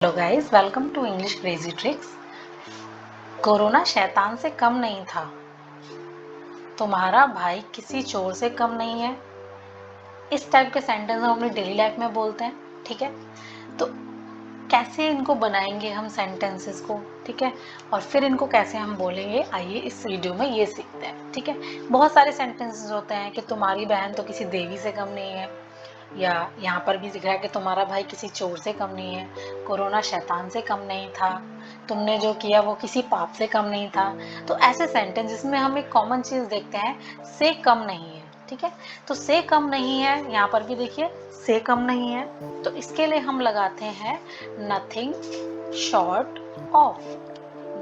Hello guys, welcome to English crazy tricks. Corona शैतान से कम नहीं था, तुम्हारा भाई किसी चोर से कम नहीं है। इस टाइप के सेंटेंस हम अपनी डेली लाइफ में बोलते हैं, ठीक है। तो कैसे इनको बनाएंगे हम सेंटेंसेस को, ठीक है, और फिर इनको कैसे हम बोलेंगे, आइए इस वीडियो में ये सीखते हैं, ठीक है। बहुत सारे सेंटेंसेस होते हैं कि तुम्हारी बहन तो किसी देवी से कम नहीं है, या यहाँ पर भी दिख रहा है कि तुम्हारा भाई किसी चोर से कम नहीं है, कोरोना शैतान से कम नहीं था, तुमने जो किया वो किसी पाप से कम नहीं था। तो ऐसे सेंटेंस जिसमें हम एक कॉमन चीज देखते हैं, से कम नहीं है, ठीक है। तो से कम नहीं है, यहाँ पर भी देखिए से कम नहीं है, तो इसके लिए हम लगाते हैं nothing short of,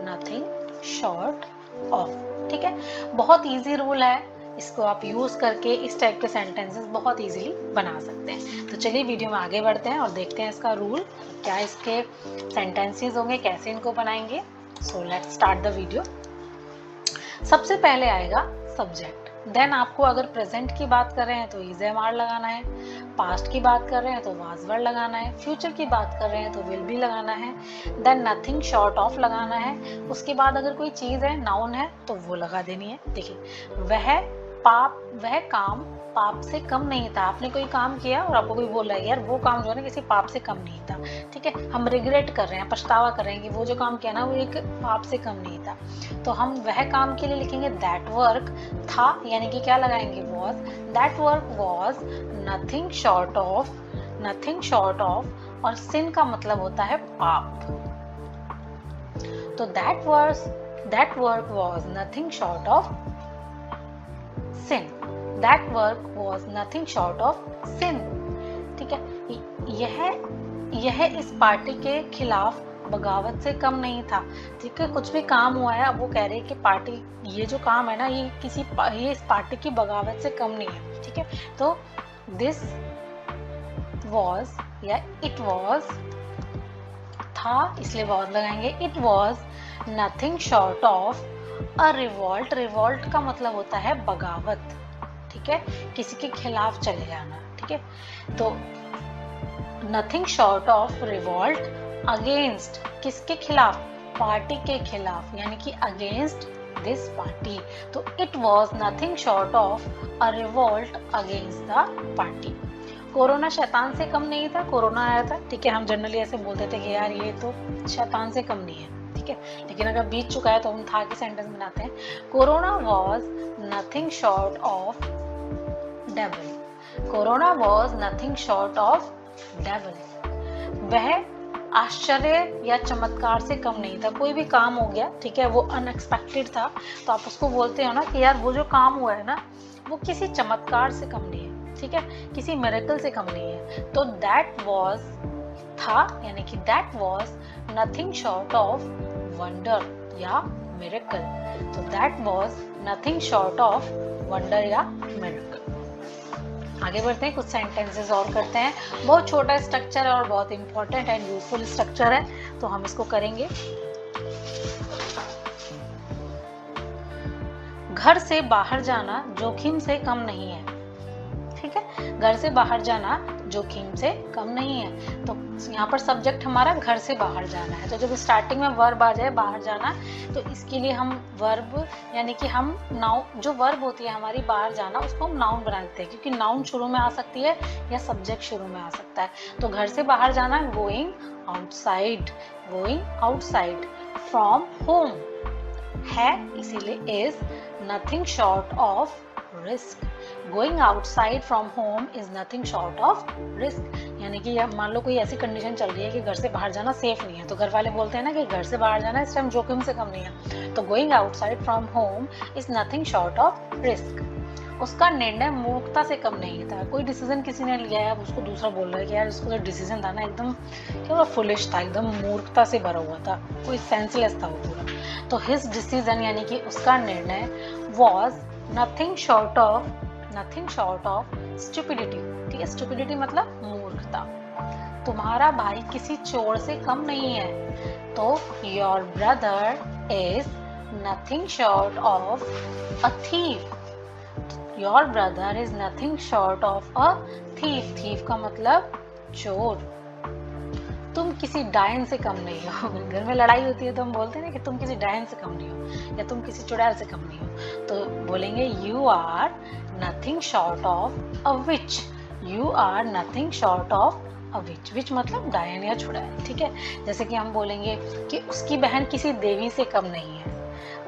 nothing short of, ठीक है। बहुत इजी रूल है, इसको आप यूज करके इस टाइप के सेंटेंसेस बहुत इजीली बना सकते हैं। तो चलिए वीडियो में आगे बढ़ते हैं और देखते हैं इसका रूल क्या, इसके सेंटेंसेस होंगे, कैसे इनको बनाएंगे। So let's start the video. सबसे पहले आएगा सब्जेक्ट, देन आपको अगर प्रेजेंट की बात कर रहे हैं तो इज एम आर लगाना है, पास्ट की बात कर रहे हैं तो वाज वर्ड लगाना है, फ्यूचर की बात कर रहे हैं तो विल बी लगाना है, देन नथिंग शॉर्ट ऑफ लगाना है। उसके बाद अगर कोई चीज है, नाउन है, तो वो लगा देनी है। देखिए, वह काम पाप से कम नहीं था। आपने कोई काम किया और आपको कोई बोल रहा है यार वो काम जो है ना किसी पाप से कम नहीं था, ठीक है। हम रिग्रेट कर रहे हैं, पछतावा कर रहे हैं कि वो जो काम किया ना वो एक पाप से कम नहीं था, तो हम वह काम के लिए लिखेंगे दैट वर्क था, यानी कि क्या लगाएंगे, was. That work was nothing short of, nothing short of, और सिन का मतलब होता है पाप। तो that work was nothing short of sin, that work was nothing short of sin, ठीक है। यह इस पार्टी के खिलाफ बगावत से कम नहीं था, ठीक है। कुछ भी काम हुआ है, अब वो कह रहे हैं कि पार्टी, ये जो काम है ना ये इस पार्टी की बगावत से कम नहीं है, ठीक है। तो दिस वॉज या इट वॉज था, इसलिए वॉज लगाएंगे। It was nothing short of a revolt, revolt का मतलब होता है बगावत, ठीक है, किसी के खिलाफ चले जाना, ठीक है। तो nothing short of revolt against, किसके खिलाफ, पार्टी के खिलाफ, यानी कि अगेंस्ट दिस पार्टी। तो it was nothing short of a revolt against the party. Corona शैतान से कम नहीं था, कोरोना आया था, ठीक है। हम जनरली ऐसे बोलते थे कि यार ये तो शैतान से कम नहीं है, ठीक है, लेकिन अगर बीत चुका है तो हम था के सेंटेंस बनाते हैं। Corona was nothing short of devil, corona was nothing short of devil. वह आश्चर्य या चमत्कार से कम नहीं था। कोई भी काम हो गया, ठीक है, वो अनएक्सपेक्टेड था, तो आप उसको बोलते हो ना कि यार वो जो काम हुआ है ना वो किसी चमत्कार से कम नहीं है, ठीक है, किसी मिरेकल से कम नहीं है। तो दैट वॉज था, यानी कि that was nothing short of wonder या मिरेकल। तो that was nothing short of wonder या मिरेकल। आगे बढ़ते हैं, कुछ सेंटेंसेस और करते हैं। बहुत छोटा स्ट्रक्चर है और बहुत इंपॉर्टेंट एंड यूजफुल स्ट्रक्चर है, तो हम इसको करेंगे। घर से बाहर जाना जोखिम से कम नहीं है, ठीक है, घर से बाहर जाना जोखिम से कम नहीं है। तो यहाँ पर सब्जेक्ट हमारा घर से बाहर जाना है, तो जब स्टार्टिंग में वर्ब आ जाए बाहर जाना, तो इसके लिए हम वर्ब, यानी कि हम नाउन, जो वर्ब होती है हमारी बाहर जाना, उसको हम नाउन बना देते हैं, क्योंकि नाउन शुरू में आ सकती है या सब्जेक्ट शुरू में आ सकता है। तो घर से बाहर जाना going outside, going outside from home है, इसीलिए is nothing short of risk. Going outside from home is nothing short of risk, यानी कि मान लो कोई ऐसी कंडीशन चल रही है कि घर से बाहर जाना सेफ नहीं है, तो घर वाले बोलते हैं ना कि घर से बाहर जाना इस टाइम जोखिम से कम नहीं है। तो going outside from home is nothing short of risk. उसका निर्णय मूर्खता से कम नहीं था। कोई डिसीजन किसी ने लिया है, अब उसको दूसरा बोल रहा है कि यार इसको जो डिसीजन था ना एकदम क्या फुलिश था, एकदम मूर्खता से भरा हुआ था, कोई सेंसलेस था वो पूरा। तो हिज डिसीजन यानी कि उसका निर्णय was nothing short of stupidity, ठीक है। स्टुपिडिटी मतलब मूर्खता। तुम्हारा भाई किसी चोर से कम नहीं है, तो your brother is nothing short of a thief, your brother is nothing short of a thief. Thief का मतलब चोर। तुम किसी डायन से कम नहीं हो। घर में लड़ाई होती है तो हम बोलते हैं ना कि तुम किसी डायन से कम नहीं हो, या तुम किसी चुड़ैल से कम नहीं हो। तो बोलेंगे you are nothing short of a witch. You are nothing short of a witch. Witch मतलब डायन या चुड़ैल, ठीक है। जैसे कि हम बोलेंगे कि उसकी बहन किसी देवी से कम नहीं है।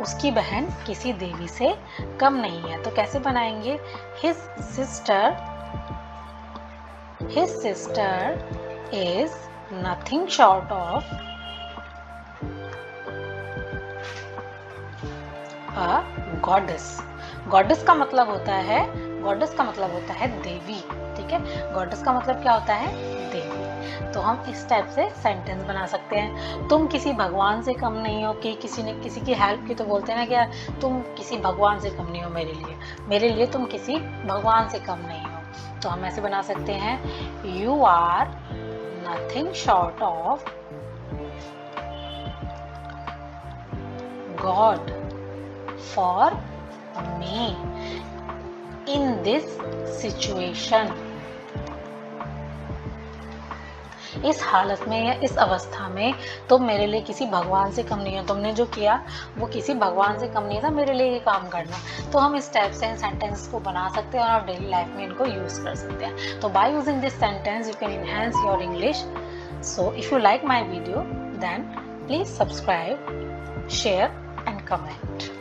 उसकी बहन किसी देवी से कम नहीं है। तो कैसे बनाएंगे? His sister is nothing short of a goddess। goddess का मतलब होता है देवी, ठीक है। goddess का मतलब क्या होता है? देवी। तो हम इस टाइप से सेंटेंस बना सकते हैं। तुम किसी भगवान से कम नहीं हो, कि किसी ने किसी की हेल्प की तो बोलते हैं ना कि तुम किसी भगवान से कम नहीं हो मेरे लिए तुम किसी भगवान से कम नहीं हो। तो हम ऐसे बना सकते हैं, you are nothing short of God for me in this situation। इस हालत में या इस अवस्था में तुम मेरे लिए किसी भगवान से कम नहीं हो। तुमने जो किया वो किसी भगवान से कम नहीं था मेरे लिए ये काम करना। तो हम इस टाइप से सेंटेंस को बना सकते हैं और डेली लाइफ में इनको यूज कर सकते हैं। तो by using this sentence you can enhance your English. So if you like my video then please subscribe, share and comment।